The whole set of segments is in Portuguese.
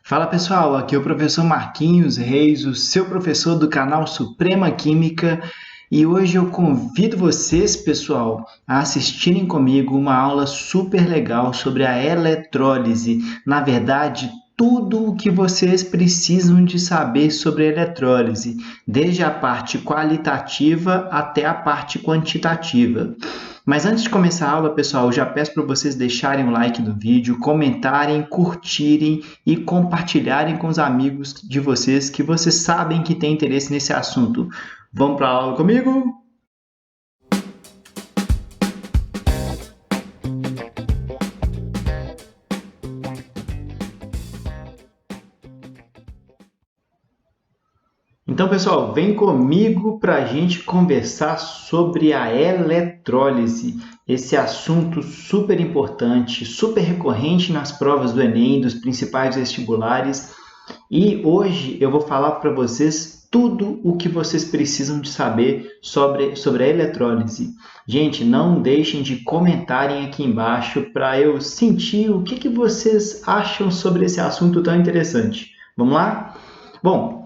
Fala pessoal, aqui é o professor Marquinhos Reis, o seu professor do canal Suprema Química, e hoje eu convido vocês, pessoal, a assistirem comigo uma aula super legal sobre a eletrólise. Na verdade, tudo o que vocês precisam de saber sobre a eletrólise, desde a parte qualitativa até a parte quantitativa. Mas antes de começar a aula, pessoal, eu já peço para vocês deixarem o like no vídeo, comentarem, curtirem e compartilharem com os amigos de vocês que vocês sabem que têm interesse nesse assunto. Vamos para a aula comigo? Então, pessoal, vem comigo para a gente conversar sobre a eletrólise, esse assunto super importante, super recorrente nas provas do Enem, dos principais vestibulares. E hoje eu vou falar para vocês tudo o que vocês precisam de saber sobre a eletrólise. Gente, não deixem de comentarem aqui embaixo para eu sentir o que vocês acham sobre esse assunto tão interessante. Vamos lá? Bom,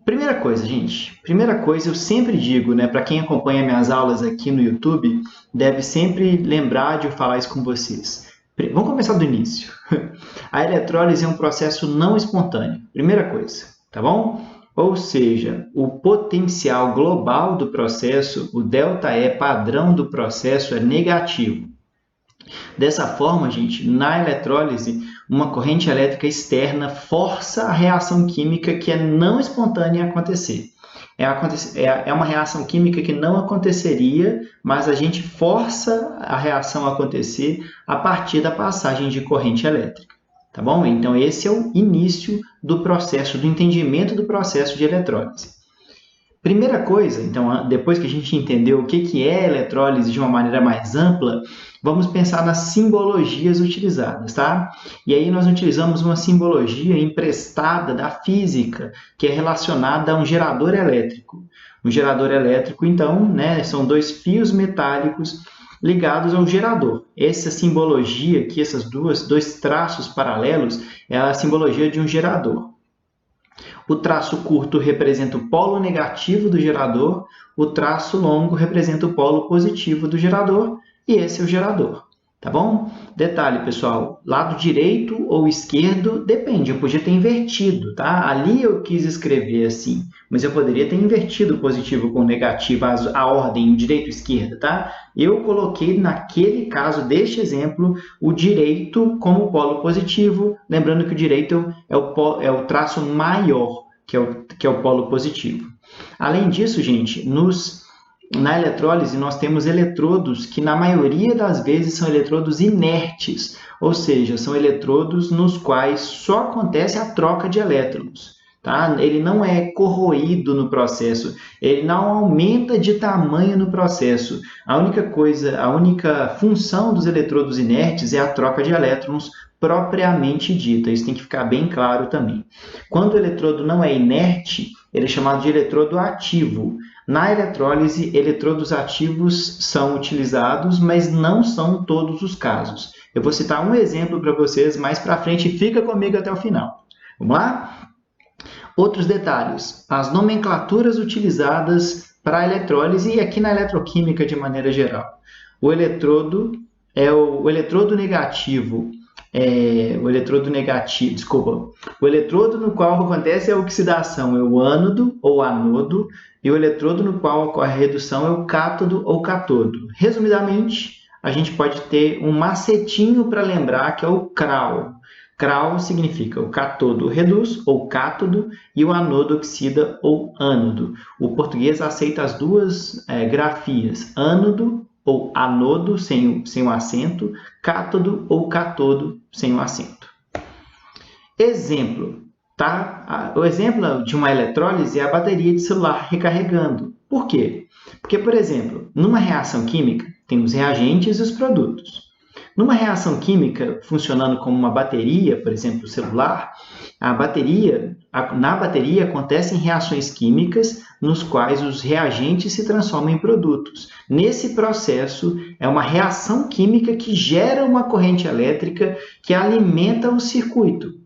primeira coisa, gente, eu sempre digo, né, para quem acompanha minhas aulas aqui no YouTube, deve sempre lembrar de eu falar isso com vocês. Vamos começar do início. A eletrólise é um processo não espontâneo, primeira coisa, tá bom? Ou seja, o potencial global do processo, o ΔE padrão do processo é negativo. Dessa forma, gente, na eletrólise, uma corrente elétrica externa força a reação química que é não espontânea a acontecer. É uma reação química que não aconteceria, mas a gente força a reação a acontecer a partir da passagem de corrente elétrica. Tá bom? Então, esse é o início do processo, do entendimento do processo de eletrólise. Primeira coisa, então, depois que a gente entendeu o que é eletrólise de uma maneira mais ampla, vamos pensar nas simbologias utilizadas, tá? E aí nós utilizamos uma simbologia emprestada da física, que é relacionada a um gerador elétrico. Um gerador elétrico, então, né, são dois fios metálicos ligados ao gerador. Essa simbologia aqui, esses dois traços paralelos, é a simbologia de um gerador. O traço curto representa o polo negativo do gerador, o traço longo representa o polo positivo do gerador, e esse é o gerador, tá bom? Detalhe, pessoal, lado direito ou esquerdo, depende, eu podia ter invertido, tá? Ali eu quis escrever assim, mas eu poderia ter invertido o positivo com o negativo, a ordem, o direito e esquerda, tá? Eu coloquei, naquele caso deste exemplo, o direito como polo positivo, lembrando que o direito é o traço maior, que é o polo positivo. Além disso, gente, na eletrólise, nós temos eletrodos que, na maioria das vezes, são eletrodos inertes, ou seja, são eletrodos nos quais só acontece a troca de elétrons. Tá? Ele não é corroído no processo, ele não aumenta de tamanho no processo. A única função dos eletrodos inertes é a troca de elétrons propriamente dita. Isso tem que ficar bem claro também. Quando o eletrodo não é inerte, ele é chamado de eletrodo ativo. Na eletrólise, eletrodos ativos são utilizados, mas não são todos os casos. Eu vou citar um exemplo para vocês mais para frente, fica comigo até o final. Vamos lá? Outros detalhes, as nomenclaturas utilizadas para a eletrólise e aqui na eletroquímica de maneira geral. O eletrodo negativo. O eletrodo no qual acontece a oxidação é o ânodo ou anodo, e o eletrodo no qual ocorre a redução é o cátodo ou catodo. Resumidamente, a gente pode ter um macetinho para lembrar que é o CRAL. CRAL significa o catodo reduz ou cátodo e o anodo oxida ou ânodo. O português aceita as duas grafias, ânodo ou anodo sem o acento, cátodo ou catodo sem o acento. Exemplo, tá? O exemplo de uma eletrólise é a bateria de celular recarregando. Por quê? Porque, por exemplo, numa reação química, tem os reagentes e os produtos. Numa reação química, funcionando como uma bateria, por exemplo, o celular, na bateria acontecem reações químicas nos quais os reagentes se transformam em produtos. Nesse processo, é uma reação química que gera uma corrente elétrica que alimenta o circuito.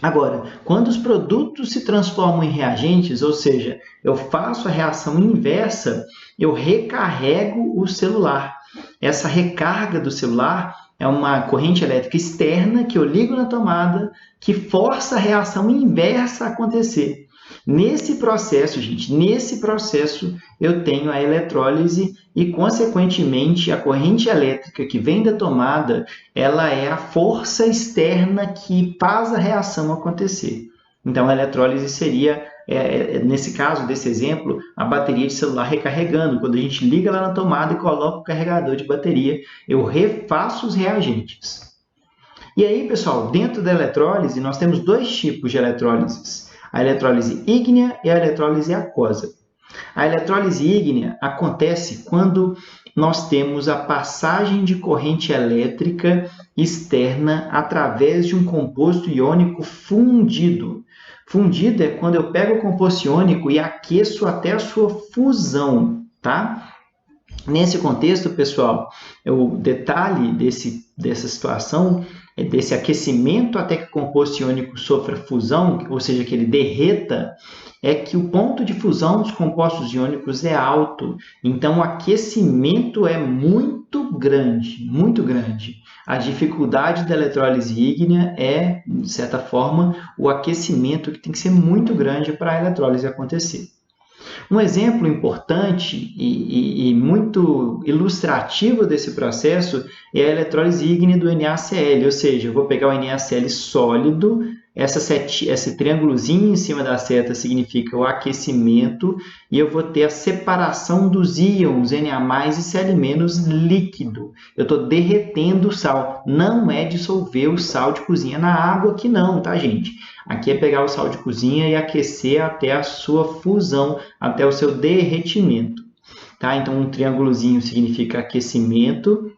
Agora, quando os produtos se transformam em reagentes, ou seja, eu faço a reação inversa, eu recarrego o celular. Essa recarga do celular é uma corrente elétrica externa que eu ligo na tomada, que força a reação inversa a acontecer. Nesse processo, gente, eu tenho a eletrólise e, consequentemente, a corrente elétrica que vem da tomada, ela é a força externa que faz a reação acontecer. Então, a eletrólise seria, nesse caso, desse exemplo, a bateria de celular recarregando. Quando a gente liga lá na tomada e coloca o carregador de bateria, eu refaço os reagentes. E aí, pessoal, dentro da eletrólise, nós temos dois tipos de eletrólises. A eletrólise ígnea e a eletrólise aquosa. A eletrólise ígnea acontece quando nós temos a passagem de corrente elétrica externa através de um composto iônico fundido. Fundido é quando eu pego o composto iônico e aqueço até a sua fusão, tá? Nesse contexto, pessoal, o detalhe dessa situação, desse aquecimento até que o composto iônico sofra fusão, ou seja, que ele derreta, é que o ponto de fusão dos compostos iônicos é alto. Então, o aquecimento é muito grande, muito grande. A dificuldade da eletrólise ígnea é, de certa forma, o aquecimento que tem que ser muito grande para a eletrólise acontecer. Um exemplo importante e muito ilustrativo desse processo é a eletrólise ígnea do NaCl, ou seja, eu vou pegar o NaCl sólido, esse triângulozinho em cima da seta significa o aquecimento, e eu vou ter a separação dos íons Na+, e Cl- líquido. Eu estou derretendo o sal, não é dissolver o sal de cozinha na água aqui não, tá, gente? Aqui é pegar o sal de cozinha e aquecer até a sua fusão, até o seu derretimento. Tá? Então, um triângulozinho significa aquecimento.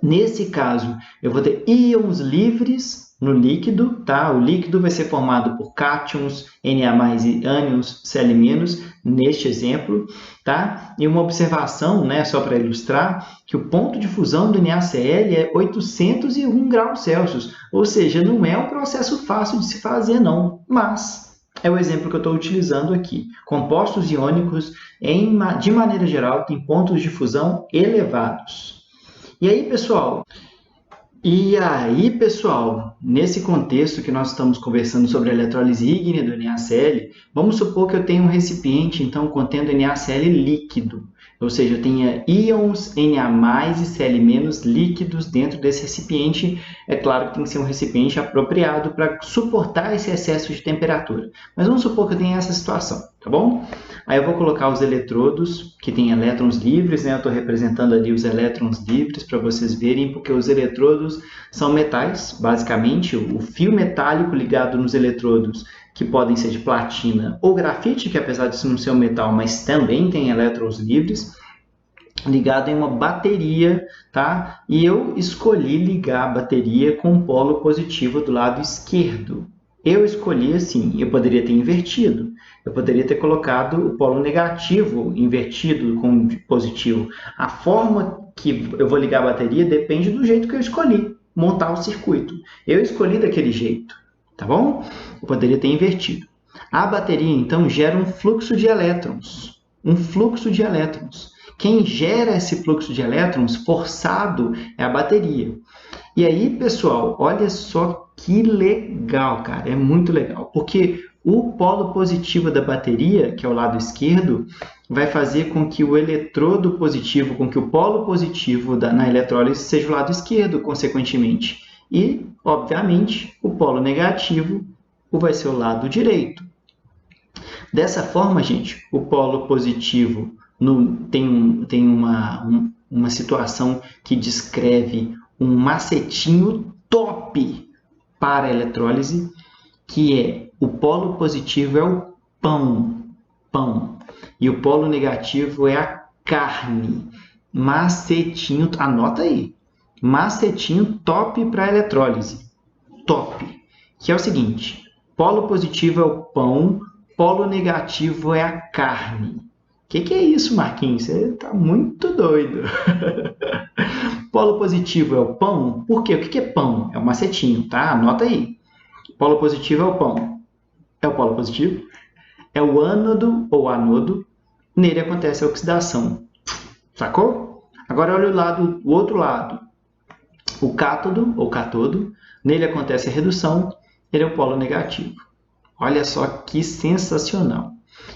Nesse caso, eu vou ter íons livres no líquido. Tá? O líquido vai ser formado por cátions, Na+, e ânions, Cl-, neste exemplo. Tá? E uma observação, né, só para ilustrar, que o ponto de fusão do NaCl é 801 graus Celsius, ou seja, não é um processo fácil de se fazer, não, mas é o exemplo que eu estou utilizando aqui. Compostos iônicos, de maneira geral, têm pontos de fusão elevados. E aí, pessoal, nesse contexto que nós estamos conversando sobre a eletrólise ígnea do NaCl, vamos supor que eu tenho um recipiente, então, contendo NaCl líquido, ou seja, eu tenha íons Na+, e Cl- líquidos dentro desse recipiente. É claro que tem que ser um recipiente apropriado para suportar esse excesso de temperatura. Mas vamos supor que eu tenha essa situação, tá bom? Aí eu vou colocar os eletrodos que têm elétrons livres, né? Eu estou representando ali os elétrons livres para vocês verem, porque os eletrodos são metais, basicamente. O fio metálico ligado nos eletrodos, que podem ser de platina ou grafite, que apesar de não ser um metal, mas também tem elétrons livres, ligado em uma bateria, tá? E eu escolhi ligar a bateria com o polo positivo do lado esquerdo. Eu escolhi assim, eu poderia ter invertido. Eu poderia ter colocado o polo negativo invertido com o positivo. A forma que eu vou ligar a bateria depende do jeito que eu escolhi montar o circuito. Eu escolhi daquele jeito, tá bom? Eu poderia ter invertido. A bateria, então, gera um fluxo de elétrons. Um fluxo de elétrons. Quem gera esse fluxo de elétrons forçado é a bateria. E aí, pessoal, olha só que legal, cara. É muito legal, porque o polo positivo da bateria, que é o lado esquerdo, vai fazer com que o eletrodo positivo, com que o polo positivo na eletrólise seja o lado esquerdo, consequentemente. E, obviamente, o polo negativo vai ser o lado direito. Dessa forma, gente, o polo positivo tem uma situação que descreve um macetinho top para a eletrólise, que é o polo positivo é o pão, e o polo negativo é a carne. Macetinho, anota aí, macetinho top para a eletrólise, top, que é o seguinte, polo positivo é o pão, polo negativo é a carne. O que é isso, Marquinhos? Você está muito doido. Polo positivo é o pão. Por quê? O que é pão? É um macetinho, tá? Anota aí. Polo positivo é o pão. É o polo positivo. É o ânodo ou anodo. Nele acontece a oxidação. Sacou? Agora olha o outro lado. O cátodo ou catodo. Nele acontece a redução. Ele é o polo negativo. Olha só que sensacional.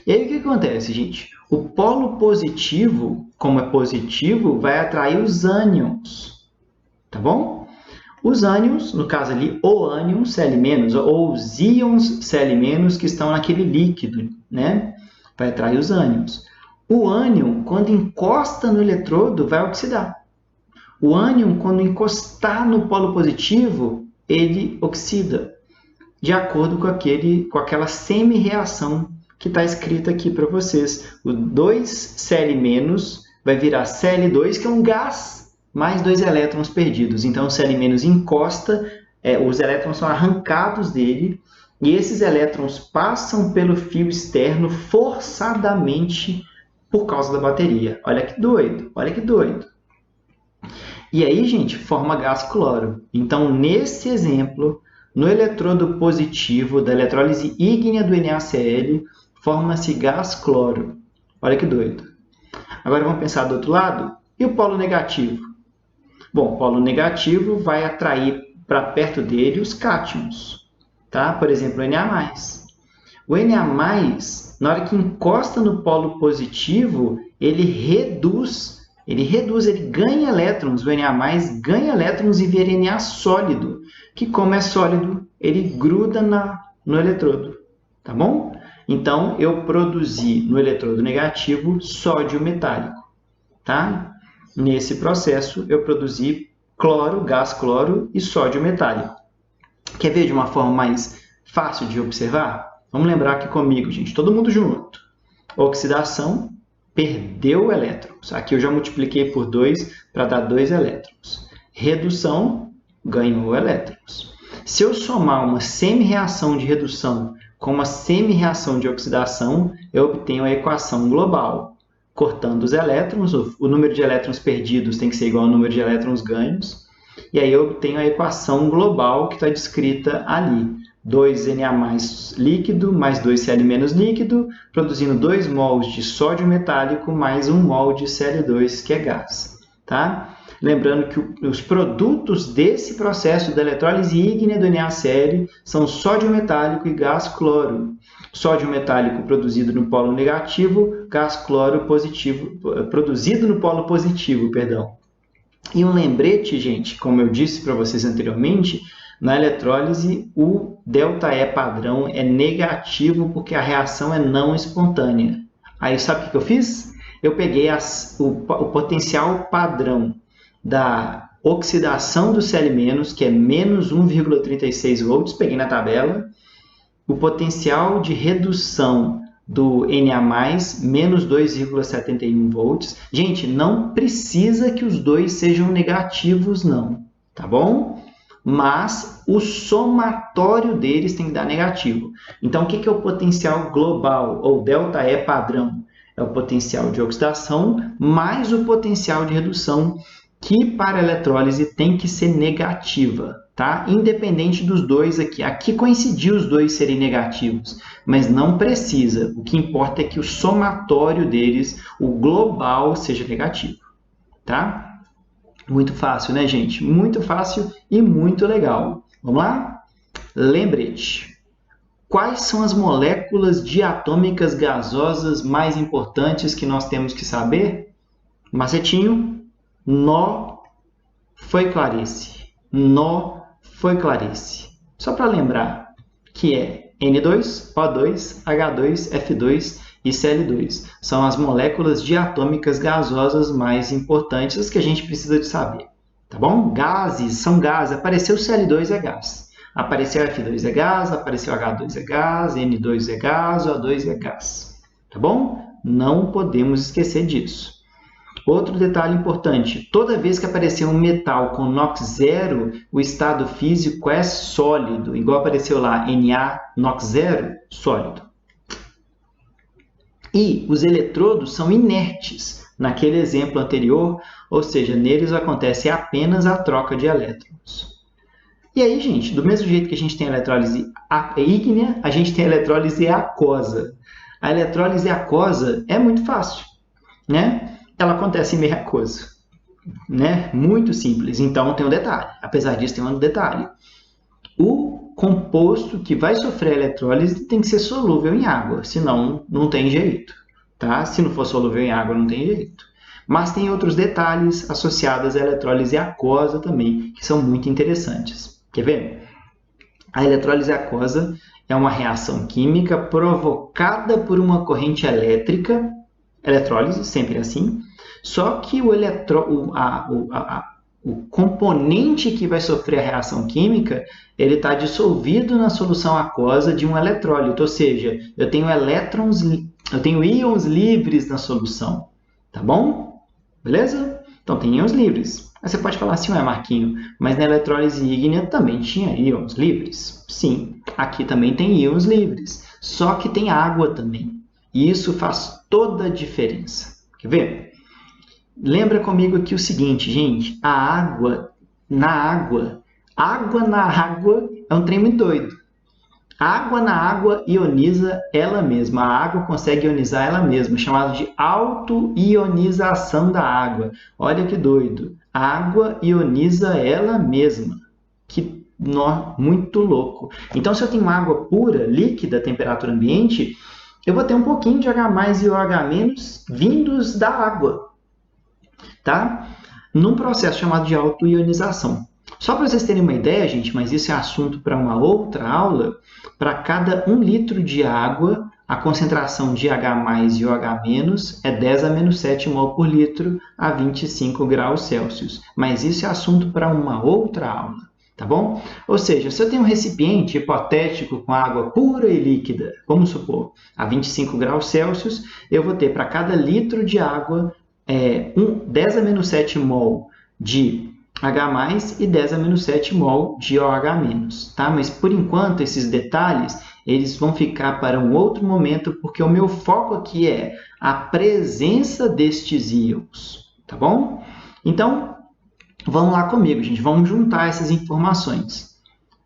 E aí o que acontece, gente? O polo positivo, como é positivo, vai atrair os ânions. Tá bom? Os ânions, no caso ali, o ânion Cl-, ou os íons Cl- que estão naquele líquido, né? Vai atrair os ânions. O ânion, quando encosta no eletrodo, vai oxidar. O ânion, quando encostar no polo positivo, ele oxida, de acordo com aquela semi-reação que está escrita aqui para vocês. O 2Cl- vai virar Cl2, que é um gás, mais 2 elétrons perdidos. Então, o Cl- encosta, os elétrons são arrancados dele, e esses elétrons passam pelo fio externo forçadamente por causa da bateria. Olha que doido, olha que doido. E aí, gente, forma gás cloro. Então, nesse exemplo, no eletrodo positivo da eletrólise ígnea do NaCl, forma-se gás cloro. Olha que doido. Agora vamos pensar do outro lado. E o polo negativo? Bom, o polo negativo vai atrair para perto dele os cátions. Tá? Por exemplo, o Na+. O Na+, na hora que encosta no polo positivo, ele ganha elétrons, o Na+, ganha elétrons e vira Na sólido, que como é sólido, ele gruda no eletrodo, tá bom? Então, eu produzi no eletrodo negativo sódio metálico, tá? Nesse processo, eu produzi cloro, gás cloro e sódio metálico. Quer ver de uma forma mais fácil de observar? Vamos lembrar aqui comigo, gente, todo mundo junto. Oxidação, perdeu elétrons. Aqui eu já multipliquei por 2 para dar 2 elétrons. Redução, ganhou elétrons. Se eu somar uma semi-reação de redução com uma semi-reação de oxidação, eu obtenho a equação global. Cortando os elétrons, o número de elétrons perdidos tem que ser igual ao número de elétrons ganhos. E aí eu obtenho a equação global que está descrita ali. 2Na+ líquido mais 2Cl- líquido, produzindo 2 mols de sódio metálico mais 1 mol de Cl2, que é gás. Tá? Lembrando que os produtos desse processo da eletrólise ígnea do NaCl são sódio metálico e gás cloro. Sódio metálico produzido no polo negativo, gás cloro positivo, produzido no polo positivo, perdão. E um lembrete, gente, como eu disse para vocês anteriormente, na eletrólise o ΔE padrão é negativo porque a reação é não espontânea. Aí sabe o que eu fiz? Eu peguei o potencial padrão da oxidação do Cl-, que é menos 1,36 volts, peguei na tabela. O potencial de redução do Na+, menos 2,71 volts. Gente, não precisa que os dois sejam negativos, não, tá bom? Mas o somatório deles tem que dar negativo. Então, o que é o potencial global, ou ΔE padrão? É o potencial de oxidação mais o potencial de redução, que para a eletrólise tem que ser negativa, tá? Independente dos dois aqui. Aqui coincidiu os dois serem negativos, mas não precisa. O que importa é que o somatório deles, o global, seja negativo, tá? Muito fácil, né, gente? Muito fácil e muito legal. Vamos lá? Lembrete. Quais são as moléculas diatômicas gasosas mais importantes que nós temos que saber? Macetinho, nó foi Clarice. Nó foi Clarice. Só para lembrar que é N2, O2, H2, F2 e Cl2. São as moléculas diatômicas gasosas mais importantes, as que a gente precisa de saber. Tá bom? Gases são gases. Apareceu Cl2 é gás. Apareceu F2 é gás, apareceu H2 é gás, N2 é gás, O2 é gás. Tá bom? Não podemos esquecer disso. Outro detalhe importante, toda vez que aparecer um metal com NOx zero, o estado físico é sólido, igual apareceu lá, Na, NOx zero, sólido. E os eletrodos são inertes, naquele exemplo anterior, ou seja, neles acontece apenas a troca de elétrons. E aí, gente, do mesmo jeito que a gente tem a elettrólise ígnea, a gente tem a elettrólise aquosa. A elettrólise aquosa é muito fácil, né? Ela acontece em meio aquoso, né? Muito simples. Então, tem um detalhe. Apesar disso, tem um detalhe. O composto que vai sofrer a eletrólise tem que ser solúvel em água, senão não tem jeito, tá? Se não for solúvel em água, não tem jeito. Mas tem outros detalhes associados à eletrólise aquosa também, que são muito interessantes. Quer ver? A eletrólise aquosa é uma reação química provocada por uma corrente elétrica, eletrólise, sempre assim, só que o componente que vai sofrer a reação química, ele está dissolvido na solução aquosa de um eletrólito, ou seja, eu tenho íons livres na solução, tá bom? Beleza? Então, tem íons livres. Aí você pode falar assim, ué, Marquinho, mas na eletrólise ígnea também tinha íons livres? Sim, aqui também tem íons livres, só que tem água também, e isso faz toda a diferença. Quer ver? Lembra comigo aqui o seguinte, gente, água na água é um trem muito doido. A água na água ioniza ela mesma, a água consegue ionizar ela mesma, chamado de auto-ionização da água. Olha que doido, a água ioniza ela mesma, que muito louco. Então, se eu tenho água pura, líquida, temperatura ambiente, eu vou ter um pouquinho de H+ e OH- vindos da água, tá? Num processo chamado de auto-ionização. Só para vocês terem uma ideia, gente, mas isso é assunto para uma outra aula, para cada 1 litro de água, a concentração de H+ e OH- é 10⁻⁷ mol por litro a 25 graus Celsius. Mas isso é assunto para uma outra aula, tá bom? Ou seja, se eu tenho um recipiente hipotético com água pura e líquida, vamos supor, a 25 graus Celsius, eu vou ter para cada litro de água 10⁻⁷ mol de H+ e 10⁻⁷ mol de OH-, tá? Mas, por enquanto, esses detalhes eles vão ficar para um outro momento, porque o meu foco aqui é a presença destes íons, tá bom? Então, vamos lá comigo, gente. Vamos juntar essas informações.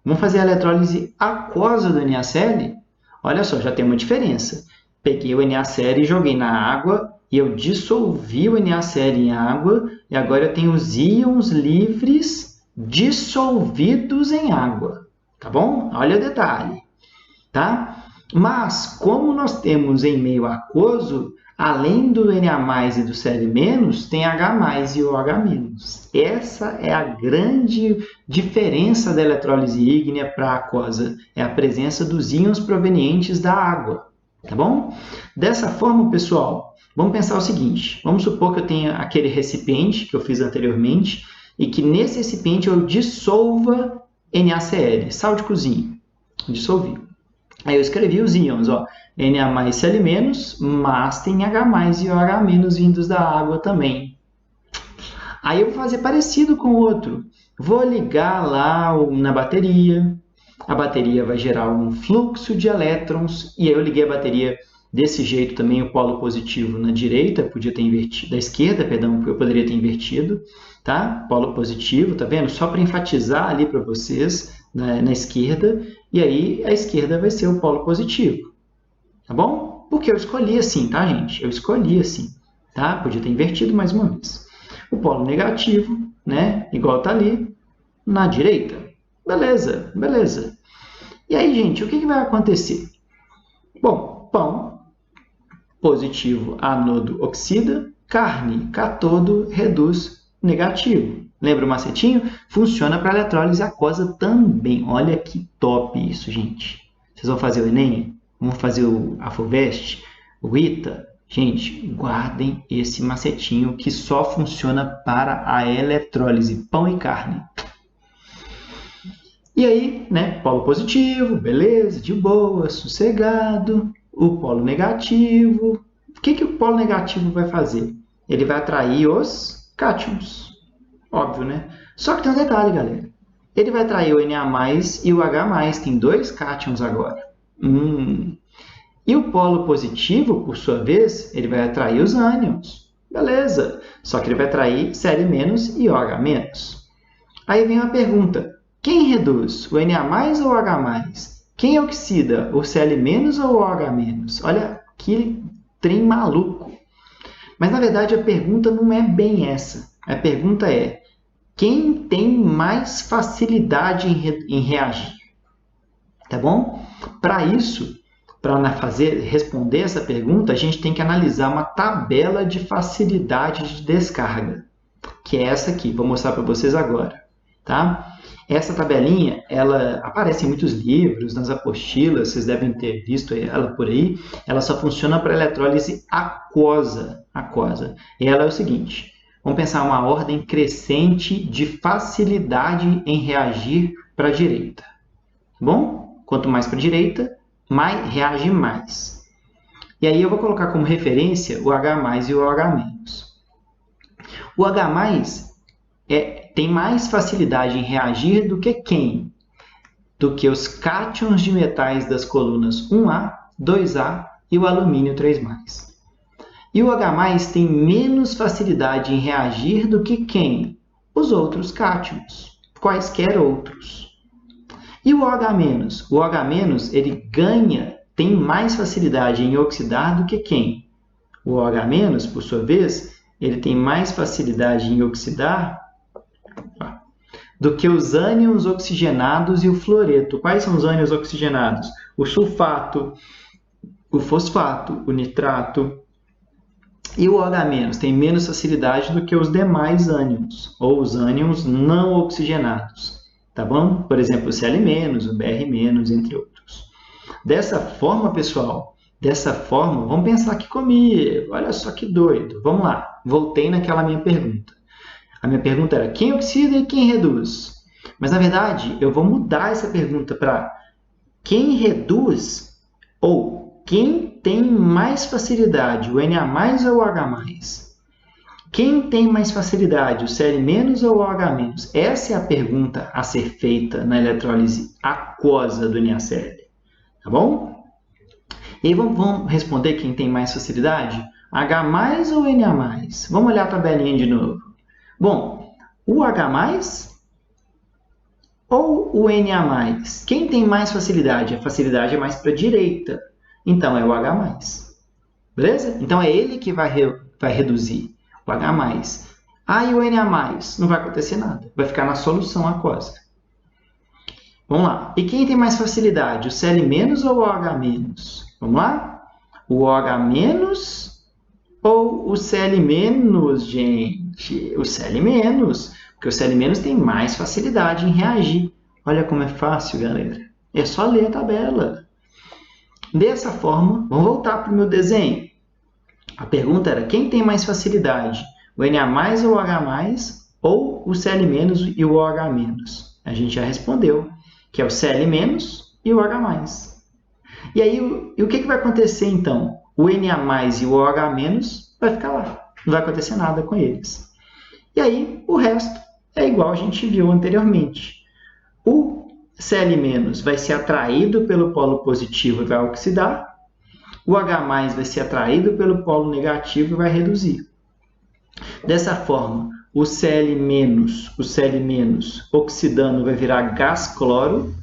Vamos fazer a eletrólise aquosa do NaCl? Olha só, já tem uma diferença. Peguei o NaCl e joguei na água, e eu dissolvi o NaCl em água, e agora eu tenho os íons livres dissolvidos em água, tá bom? Olha o detalhe, tá? Mas, como nós temos em meio aquoso, além do Na+ e do Cl-, tem H+ e OH-. Essa é a grande diferença da eletrólise ígnea para a aquosa, é a presença dos íons provenientes da água, tá bom? Dessa forma, pessoal, vamos pensar o seguinte, vamos supor que eu tenha aquele recipiente que eu fiz anteriormente e que nesse recipiente eu dissolva NaCl, sal de cozinha, dissolvi. Aí eu escrevi os íons, ó, Na+ Cl-, mas tem H+ e OH- vindos da água também. Aí eu vou fazer parecido com o outro, vou ligar lá na bateria, a bateria vai gerar um fluxo de elétrons, e aí eu liguei a bateria desse jeito também, o polo positivo na direita, podia ter invertido, da esquerda, perdão, eu poderia ter invertido, tá? Polo positivo, tá vendo? Só para enfatizar ali para vocês, na esquerda, e aí a esquerda vai ser o polo positivo, tá bom? Porque eu escolhi assim, tá, gente? Eu escolhi assim, tá? Podia ter invertido mais uma vez. O polo negativo, né? Igual tá ali, na direita. Beleza, beleza. E aí, gente, o que vai acontecer? Bom, pão positivo, anodo oxida, carne, cátodo, reduz negativo. Lembra o macetinho? Funciona para a eletrólise aquosa também. Olha que top isso, gente. Vocês vão fazer o Enem? Vão fazer a FUVEST? O ITA? Gente, guardem esse macetinho que só funciona para a eletrólise, pão e carne. E aí, né, polo positivo, beleza, de boa, sossegado. O polo negativo, o que o polo negativo vai fazer? Ele vai atrair os cátions, óbvio, né? Só que tem um detalhe, galera. Ele vai atrair o Na+ e o H+, tem 2 cátions agora. E o polo positivo, por sua vez, ele vai atrair os ânions. Beleza, só que ele vai atrair Cl- e OH-. Aí vem uma pergunta. Quem reduz? O Na- ou o H+? Quem oxida? O Cl- ou o OH-? Olha que trem maluco. Mas, na verdade, a pergunta não é bem essa. A pergunta é, quem tem mais facilidade em reagir? Tá bom? Para isso, para responder essa pergunta, a gente tem que analisar uma tabela de facilidade de descarga, que é essa aqui. Vou mostrar para vocês agora. Tá? Essa tabelinha, ela aparece em muitos livros, nas apostilas, vocês devem ter visto ela por aí. Ela só funciona para eletrólise aquosa. E ela é o seguinte, vamos pensar uma ordem crescente de facilidade em reagir para a direita. Bom? Quanto mais para a direita, reage mais. E aí eu vou colocar como referência o H+ e o OH-. O H+ tem mais facilidade em reagir do que quem? Do que os cátions de metais das colunas 1A, 2A e o alumínio 3+. E o H+ tem menos facilidade em reagir do que quem? Os outros cátions, quaisquer outros. E o OH-? O OH- ele tem mais facilidade em oxidar do que quem? O OH-, por sua vez, ele tem mais facilidade em oxidar do que os ânions oxigenados e o fluoreto. Quais são os ânions oxigenados? O sulfato, o fosfato, o nitrato. E o OH- tem menos facilidade do que os demais ânions, ou os ânions não oxigenados. Tá bom? Por exemplo, o Cl-, o Br-, entre outros. Dessa forma, pessoal, vamos pensar aqui comigo. Olha só que doido. Vamos lá, voltei naquela minha pergunta. A minha pergunta era quem oxida e quem reduz? Mas, na verdade, eu vou mudar essa pergunta para quem reduz ou quem tem mais facilidade, o Na- ou o H+? Quem tem mais facilidade, o Cl- ou o OH-? Essa é a pergunta a ser feita na eletrólise aquosa do NaCl. Tá bom? E aí vamos responder quem tem mais facilidade? H+ ou Na+? Vamos olhar a tabelinha de novo. Bom, o H+ ou o Na+? Quem tem mais facilidade? A facilidade é mais para a direita. Então, é o H+. Beleza? Então, é ele que vai reduzir, o H+. E o Na+? Não vai acontecer nada. Vai ficar na solução aquosa. Vamos lá. E quem tem mais facilidade? O Cl- ou o OH-? Vamos lá? O OH- ou o Cl-, gente? O Cl-, porque o Cl- tem mais facilidade em reagir. Olha como é fácil, galera. É só ler a tabela. Dessa forma, vamos voltar para o meu desenho. A pergunta era, quem tem mais facilidade? O Na- ou o H+, ou o Cl- e o OH-? A gente já respondeu, que é o Cl- e o H+. E aí, o que vai acontecer então? O Na- e o OH- vai ficar lá. Não vai acontecer nada com eles. E aí, o resto é igual a gente viu anteriormente. O Cl- vai ser atraído pelo polo positivo e vai oxidar. O H+ vai ser atraído pelo polo negativo e vai reduzir. Dessa forma, o Cl-, oxidando vai virar gás cloro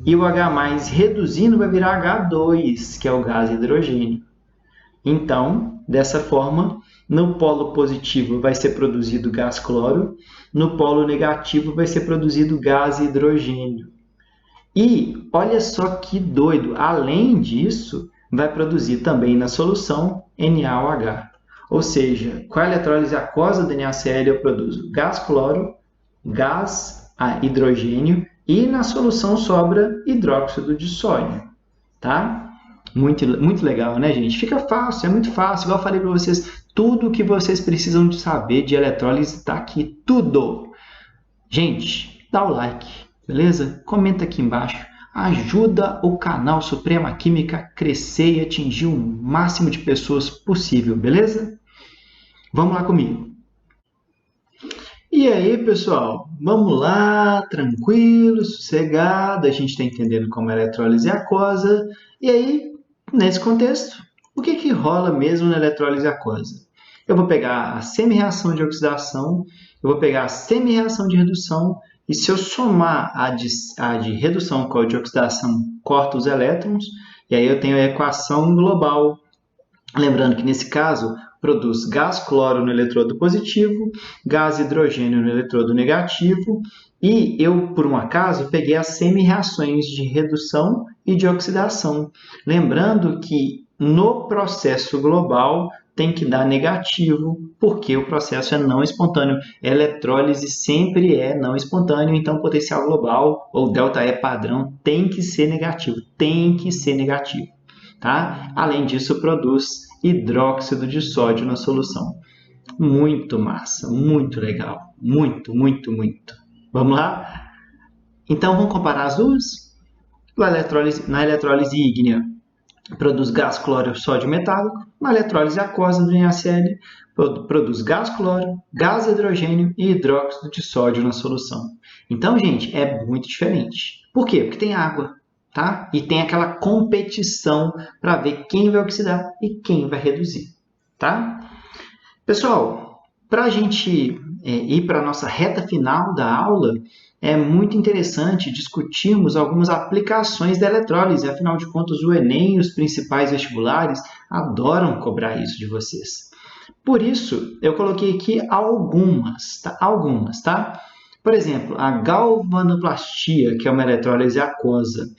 e o H+ reduzindo vai virar H2, que é o gás hidrogênio. Então, dessa forma, no polo positivo vai ser produzido gás cloro, no polo negativo vai ser produzido gás hidrogênio. E olha só que doido, além disso, vai produzir também na solução NaOH. Ou seja, com a eletrólise aquosa do NaCl eu produzo gás cloro, gás hidrogênio e na solução sobra hidróxido de sódio. Tá? Muito, muito legal, né, gente? Fica fácil, é muito fácil. Igual eu falei para vocês, tudo o que vocês precisam de saber de eletrólise está aqui, tudo. Gente, dá o like, beleza? Comenta aqui embaixo. Ajuda o canal Suprema Química a crescer e atingir o máximo de pessoas possível, beleza? Vamos lá comigo. E aí, pessoal? Vamos lá, tranquilo, sossegado. A gente está entendendo como a eletrólise é aquosa. E aí, nesse contexto, o que rola mesmo na eletrólise aquosa? Eu vou pegar a semi-reação de oxidação, eu vou pegar a semi-reação de redução, e e se eu somar a de redução com a de oxidação, corto os elétrons, e aí eu tenho a equação global. Lembrando que nesse caso, produz gás cloro no eletrodo positivo, gás hidrogênio no eletrodo negativo, e eu, por um acaso, peguei as semi-reações de redução e de oxidação. Lembrando que no processo global tem que dar negativo, porque o processo é não espontâneo. A eletrólise sempre é não espontâneo, então o potencial global, ou ΔE padrão, tem que ser negativo. Tem que ser negativo. Tá? Além disso, produz hidróxido de sódio na solução. Muito massa, muito legal. Muito, muito, muito. Vamos lá? Então, vamos comparar as duas? Na eletrólise ígnea, produz gás cloro sódio metálico. Na eletrólise aquosa do NaCl, produz gás cloro, gás hidrogênio e hidróxido de sódio na solução. Então, gente, é muito diferente. Por quê? Porque tem água. Tá? E tem aquela competição para ver quem vai oxidar e quem vai reduzir. Tá? Pessoal, para a gente ir para a nossa reta final da aula, é muito interessante discutirmos algumas aplicações da eletrólise. Afinal de contas, o Enem e os principais vestibulares adoram cobrar isso de vocês. Por isso, eu coloquei aqui algumas, tá? Por exemplo, a galvanoplastia, que é uma eletrólise aquosa.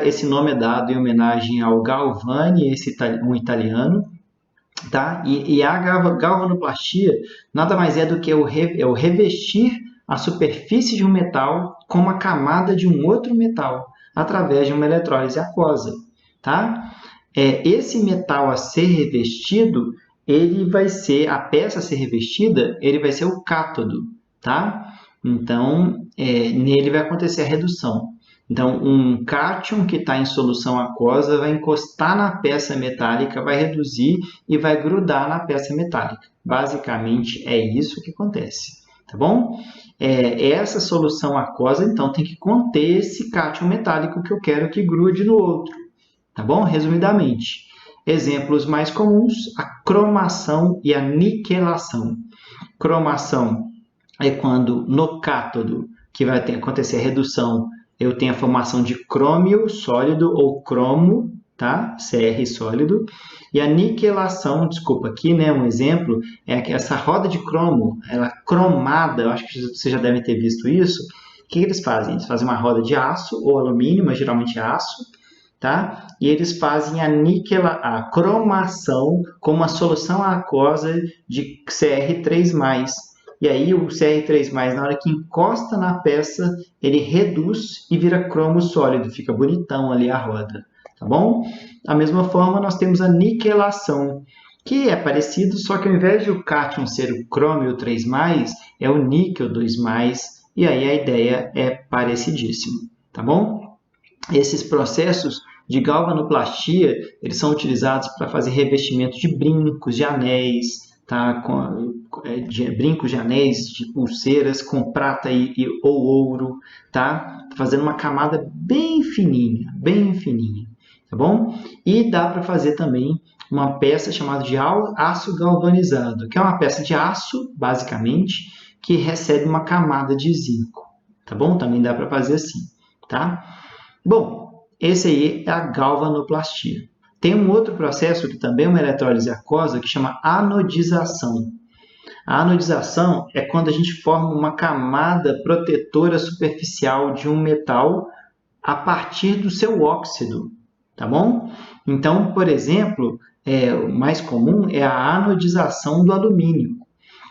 Esse nome é dado em homenagem ao Galvani, um italiano. Tá? E a galvanoplastia nada mais é do que o revestir a superfície de um metal com uma camada de um outro metal, através de uma eletrólise aquosa. Tá? Esse metal a ser revestido, a peça a ser revestida, ele vai ser o cátodo. Tá? Então, nele vai acontecer a redução. Então, um cátion que está em solução aquosa vai encostar na peça metálica, vai reduzir e vai grudar na peça metálica. Basicamente, é isso que acontece. Tá bom? Essa solução aquosa, então, tem que conter esse cátion metálico que eu quero que grude no outro. Tá bom? Resumidamente. Exemplos mais comuns, a cromação e a niquelação. Cromação é quando no cátodo, que vai acontecer a redução, eu tenho a formação de crômio sólido ou cromo, tá? Cr sólido. E a niquelação, desculpa, aqui, né, um exemplo, é que essa roda de cromo, ela cromada, eu acho que vocês já devem ter visto isso. O que eles fazem? Eles fazem uma roda de aço ou alumínio, mas geralmente é aço, tá? E eles fazem a cromação com uma solução aquosa de Cr3+. E aí o Cr3+, na hora que encosta na peça, ele reduz e vira cromo sólido, fica bonitão ali a roda, tá bom? Da mesma forma, nós temos a niquelação, que é parecido, só que ao invés de o cátion ser o crômio 3+, é o níquel 2+, e aí a ideia é parecidíssima, tá bom? Esses processos de galvanoplastia, eles são utilizados para fazer revestimento de brincos, de anéis, tá? De brincos de anéis, de pulseiras com prata ou ouro, tá? Fazendo uma camada bem fininha, tá bom? E dá para fazer também uma peça chamada de aço galvanizado, que é uma peça de aço, basicamente, que recebe uma camada de zinco, tá bom? Também dá para fazer assim, tá? Bom, esse aí é a galvanoplastia. Tem um outro processo que também é uma eletrólise aquosa que chama anodização. A anodização é quando a gente forma uma camada protetora superficial de um metal a partir do seu óxido, tá bom? Então, por exemplo, o mais comum é a anodização do alumínio.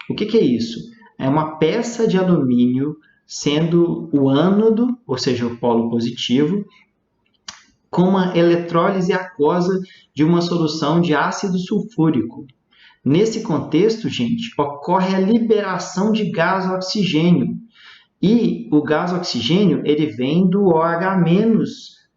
O que é isso? É uma peça de alumínio sendo o ânodo, ou seja, o polo positivo, com uma eletrólise aquosa de uma solução de ácido sulfúrico. Nesse contexto, gente, ocorre a liberação de gás oxigênio. E o gás oxigênio ele vem do OH-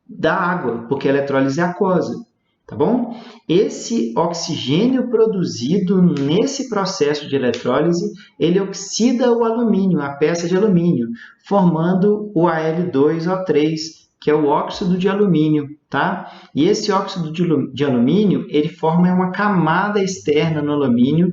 da água, porque a eletrólise é aquosa. Tá bom? Esse oxigênio produzido nesse processo de eletrólise, ele oxida o alumínio, a peça de alumínio, formando o Al2O3, que é o óxido de alumínio, tá? E esse óxido de alumínio, ele forma uma camada externa no alumínio,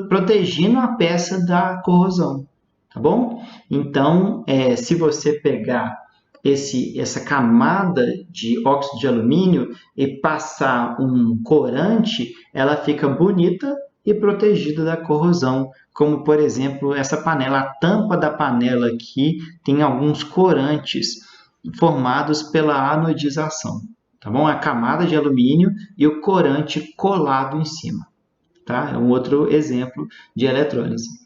protegendo a peça da corrosão, tá bom? Então, se você pegar essa camada de óxido de alumínio e passar um corante, ela fica bonita e protegida da corrosão, como por exemplo essa panela, a tampa da panela aqui tem alguns corantes formados pela anodização, tá bom? A camada de alumínio e o corante colado em cima, tá? É um outro exemplo de eletrólise.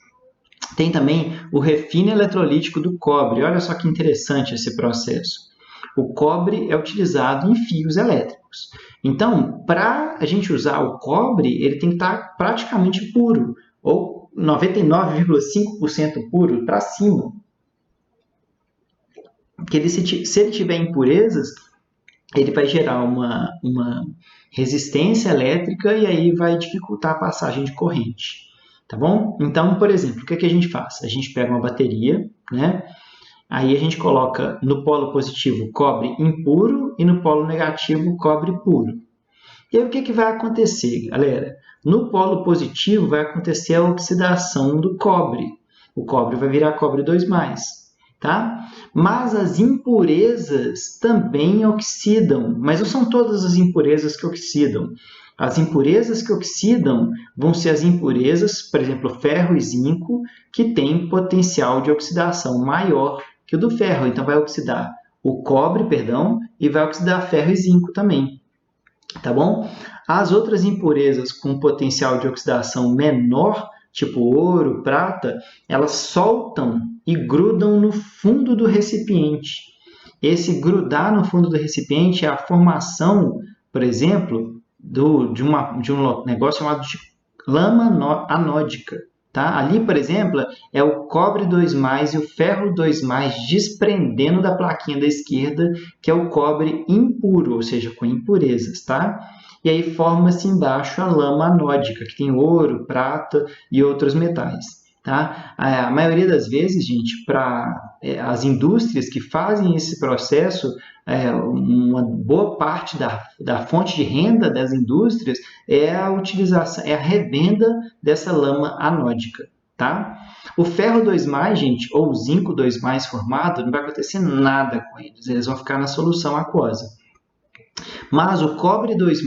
Tem também o refino eletrolítico do cobre. Olha só que interessante esse processo. O cobre é utilizado em fios elétricos. Então, para a gente usar o cobre, ele tem que estar praticamente puro, ou 99,5% puro para cima. Porque se ele tiver impurezas, ele vai gerar uma resistência elétrica e aí vai dificultar a passagem de corrente. Tá bom? Então, por exemplo, o que a gente faz? A gente pega uma bateria, né? Aí a gente coloca no polo positivo cobre impuro e no polo negativo cobre puro. E aí o que vai acontecer, galera? No polo positivo vai acontecer a oxidação do cobre. O cobre vai virar cobre 2+, tá? Mas as impurezas também oxidam, mas não são todas as impurezas que oxidam. As impurezas que oxidam vão ser as impurezas, por exemplo, ferro e zinco, que têm potencial de oxidação maior que o do ferro. Então, vai oxidar o cobre, e vai oxidar ferro e zinco também. Tá bom? As outras impurezas com potencial de oxidação menor, tipo ouro, prata, elas soltam e grudam no fundo do recipiente. Esse grudar no fundo do recipiente é a formação, por exemplo, de um negócio chamado de lama anódica. Tá? Ali, por exemplo, é o cobre 2+, e o ferro 2+, desprendendo da plaquinha da esquerda, que é o cobre impuro, ou seja, com impurezas. Tá? E aí forma-se embaixo a lama anódica, que tem ouro, prata e outros metais. Tá? A maioria das vezes, gente, para as indústrias que fazem esse processo, uma boa parte da fonte de renda das indústrias é a utilização, é a revenda dessa lama anódica. Tá? O ferro 2+, gente, ou o zinco 2+ formado, não vai acontecer nada com eles vão ficar na solução aquosa. Mas o cobre 2+,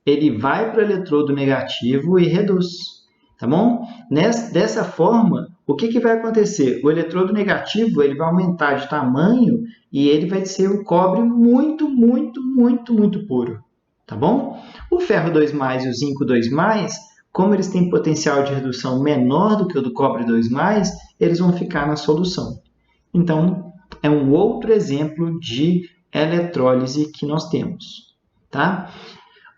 ele vai para o eletrodo negativo e reduz. Tá bom? Dessa forma, o que vai acontecer? O eletrodo negativo ele vai aumentar de tamanho e ele vai ser um cobre muito, muito, muito, muito puro. Tá bom? O ferro 2+ e o zinco 2+, como eles têm potencial de redução menor do que o do cobre 2+, eles vão ficar na solução. Então, é um outro exemplo de eletrólise que nós temos. Tá?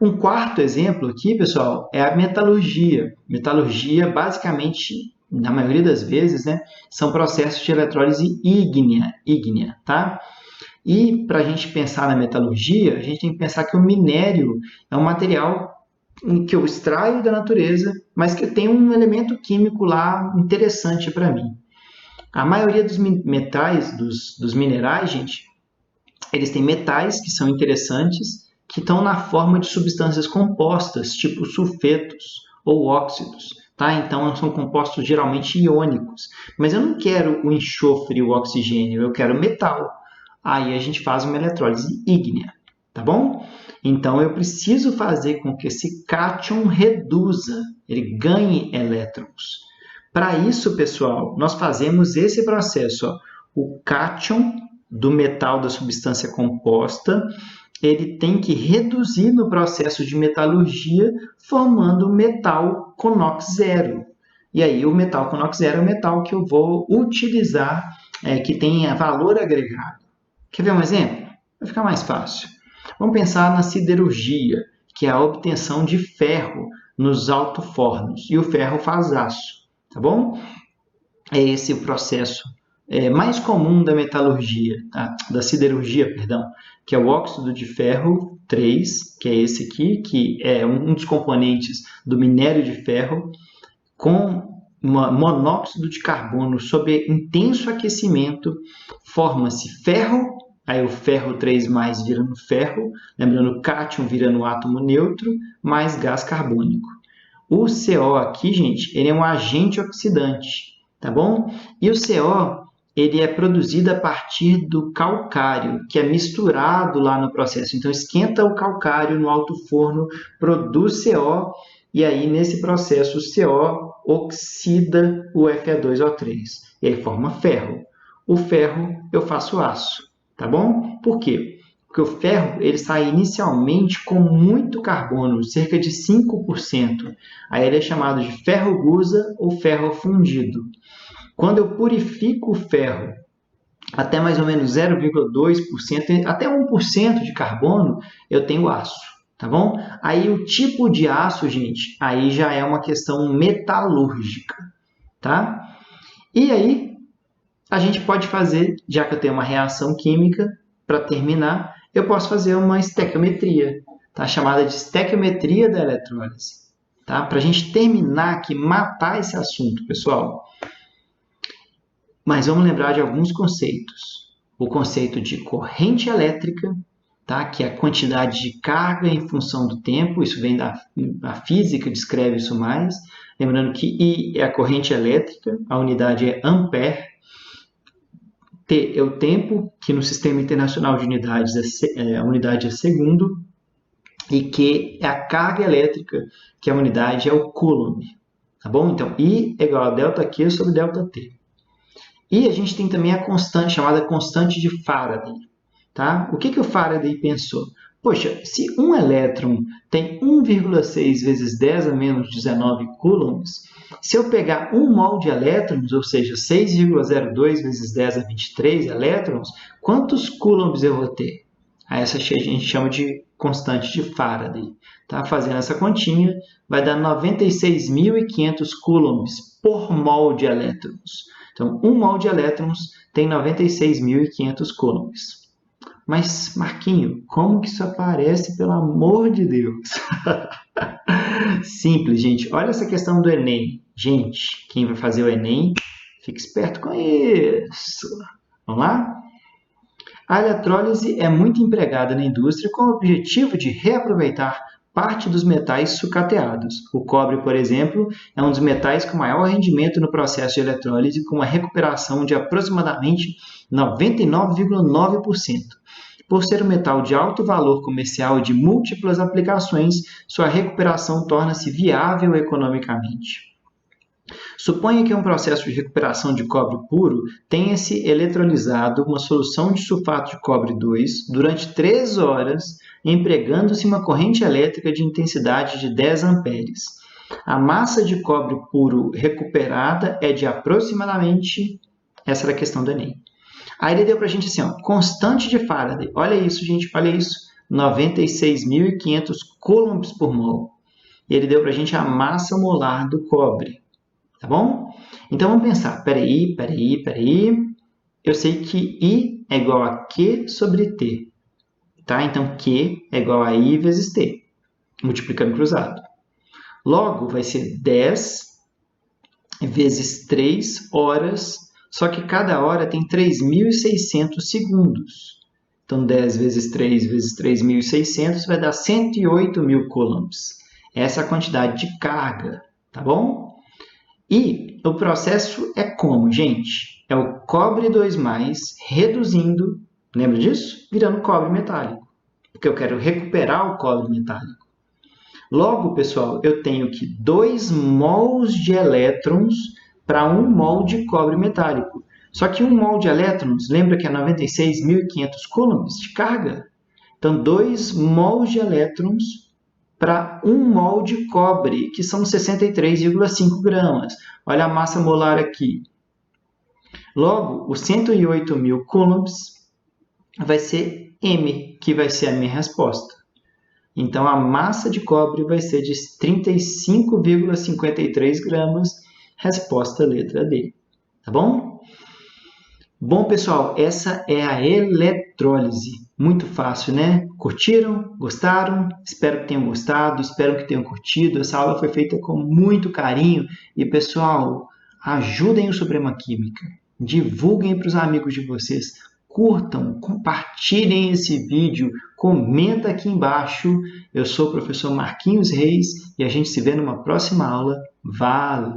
Um quarto exemplo aqui, pessoal, é a metalurgia. Metalurgia, basicamente, na maioria das vezes, né, são processos de eletrólise ígnea, tá? E para a gente pensar na metalurgia, a gente tem que pensar que o minério é um material que eu extraio da natureza, mas que tem um elemento químico lá interessante para mim. A maioria dos metais, dos minerais, gente, eles têm metais que são interessantes, que estão na forma de substâncias compostas, tipo sulfetos ou óxidos. Tá? Então, são compostos geralmente iônicos. Mas eu não quero o enxofre e o oxigênio, eu quero metal. Aí a gente faz uma eletrólise ígnea. Tá bom? Então, eu preciso fazer com que esse cátion reduza, ele ganhe elétrons. Para isso, pessoal, nós fazemos esse processo. Ó. O cátion do metal da substância composta, ele tem que reduzir no processo de metalurgia, formando metal com NOx zero. E aí o metal com NOx zero é o metal que eu vou utilizar, que tenha valor agregado. Quer ver um exemplo? Vai ficar mais fácil. Vamos pensar na siderurgia, que é a obtenção de ferro nos alto-fornos. E o ferro faz aço, tá bom? É esse o processo mais comum da metalurgia, tá? Da siderurgia, perdão, que é o óxido de ferro 3, que é esse aqui, que é um dos componentes do minério de ferro, com monóxido de carbono sob intenso aquecimento, forma-se ferro, aí o ferro 3+ vira no ferro, lembrando o cátion vira no átomo neutro, mais gás carbônico. O CO aqui, gente, ele é um agente oxidante. tá bom? E o CO, ele é produzido a partir do calcário, que é misturado lá no processo. Então, esquenta o calcário no alto forno, produz CO, e aí, nesse processo, o CO oxida o Fe2O3, e aí forma ferro. O ferro, eu faço aço, tá bom? Por quê? Porque o ferro ele sai inicialmente com muito carbono, cerca de 5%. Aí ele é chamado de ferro gusa ou ferro fundido. Quando eu purifico o ferro até mais ou menos 0,2%, até 1% de carbono, eu tenho aço, tá bom? Aí o tipo de aço, gente, aí já é uma questão metalúrgica, tá? E aí a gente pode fazer, já que eu tenho uma reação química, para terminar, eu posso fazer uma estequiometria, tá? Chamada de estequiometria da eletrólise, tá? Para a gente terminar aqui, matar esse assunto, pessoal. Mas vamos lembrar de alguns conceitos. O conceito de corrente elétrica, tá? Que é a quantidade de carga em função do tempo, isso vem da física, descreve isso mais. Lembrando que I é a corrente elétrica, a unidade é ampere. T é o tempo, que no Sistema Internacional de Unidades a unidade é segundo. E Q é a carga elétrica, que a unidade é o coulomb. Tá bom? Então, I é igual a ΔQ sobre ΔT. E a gente tem também a constante, chamada constante de Faraday. Tá? O que o Faraday pensou? Poxa, se um elétron tem 1,6 vezes 10 a menos 19 coulombs, se eu pegar 1 mol de elétrons, ou seja, 6,02 vezes 10 a 23 elétrons, quantos coulombs eu vou ter? Essa a gente chama de constante de Faraday. Tá? Fazendo essa continha, vai dar 96.500 coulombs por mol de elétrons. Então, 1 mol de elétrons tem 96.500 coulombs. Mas, Marquinho, como que isso aparece, pelo amor de Deus? Simples, gente. Olha essa questão do Enem. Gente, quem vai fazer o Enem, fique esperto com isso. Vamos lá? A eletrólise é muito empregada na indústria com o objetivo de reaproveitar parte dos metais sucateados. O cobre, por exemplo, é um dos metais com maior rendimento no processo de eletrólise, com uma recuperação de aproximadamente 99,9%. Por ser um metal de alto valor comercial e de múltiplas aplicações, sua recuperação torna-se viável economicamente. Suponha que um processo de recuperação de cobre puro tenha-se eletrolizado uma solução de sulfato de cobre 2 durante 3 horas, empregando-se uma corrente elétrica de intensidade de 10 amperes. A massa de cobre puro recuperada é de aproximadamente... Essa era a questão do Enem. Aí ele deu para a gente assim, ó, constante de Faraday. Olha isso, gente, olha isso. 96.500 coulombs por mol. Ele deu para a gente a massa molar do cobre. Tá bom? Então, vamos pensar. Peraí. Eu sei que I é igual a Q sobre T. Tá? Então, Q é igual a I vezes T. Multiplicando cruzado. Logo, vai ser 10 vezes 3 horas, só que cada hora tem 3.600 segundos. Então, 10 vezes 3 vezes 3.600 vai dar 108.000 coulombs. Essa é a quantidade de carga, tá bom? E o processo é como, gente? É o cobre 2+, reduzindo, lembra disso? Virando cobre metálico, porque eu quero recuperar o cobre metálico. Logo, pessoal, eu tenho que 2 mols de elétrons para 1 mol de cobre metálico. Só que 1 mol de elétrons, lembra que é 96.500 coulombs de carga? Então, 2 mols de elétrons para 1 mol de cobre, que são 63,5 gramas. Olha a massa molar aqui. Logo, os 108.000 coulombs vai ser M, que vai ser a minha resposta. Então, a massa de cobre vai ser de 35,53 gramas, resposta letra D. Tá bom? Bom, pessoal, essa é a eletrólise. Muito fácil, né? Curtiram? Gostaram? Espero que tenham gostado, espero que tenham curtido. Essa aula foi feita com muito carinho. E, pessoal, ajudem o Suprema Química. Divulguem para os amigos de vocês. Curtam, compartilhem esse vídeo. Comenta aqui embaixo. Eu sou o professor Marquinhos Reis e a gente se vê numa próxima aula. Valeu!